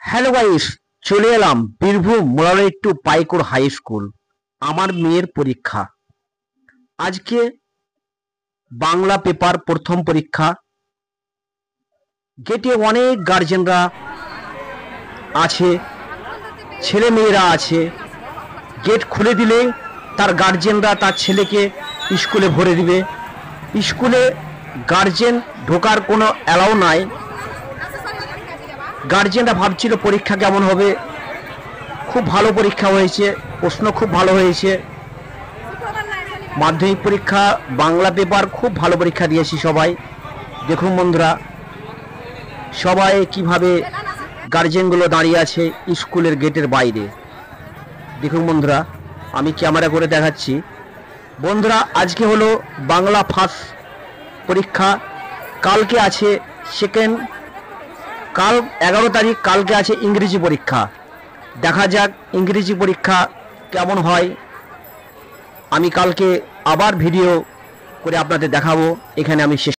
Hello guys, চলে এলাম বীরভূম মোরালে একটু পাইকর হাই স্কুল। আমার মেয়ের পরীক্ষা আজকে, বাংলা পেপার প্রথম পরীক্ষা। গেটে অনেক গার্জেনরা আছে, ছেলে মেয়েরা আছে। গেট খুলে দিলে তার গার্জেনরা তার ছেলেকে স্কুলে ভরে দিবে। স্কুলে গার্জেন ঢোকার কোনো অ্যালাউ নাই। গার্জেনরা ভাবছিল পরীক্ষা কেমন হবে। খুব ভালো পরীক্ষা হয়েছে, প্রশ্ন খুব ভালো হয়েছে। মাধ্যমিক পরীক্ষা বাংলা পেপার খুব ভালো পরীক্ষা দিয়েছি সবাই। দেখুন বন্ধুরা, সবাই কিভাবে গার্জেনগুলো দাঁড়িয়ে আছে স্কুলের গেটের বাইরে। দেখুন বন্ধুরা, আমি ক্যামেরা করে দেখাচ্ছি। বন্ধুরা, আজকে হলো বাংলা ফার্স্ট পরীক্ষা, কালকে আছে সেকেন্ড, কাল 11 তারিখ, কালকে আছে ইংরেজি পরীক্ষা। দেখা যাক ইংরেজি পরীক্ষা কেমন হয়। আমি কালকে আবার ভিডিও করে আপনাদের দেখাবো। এখানে আমি শেষ।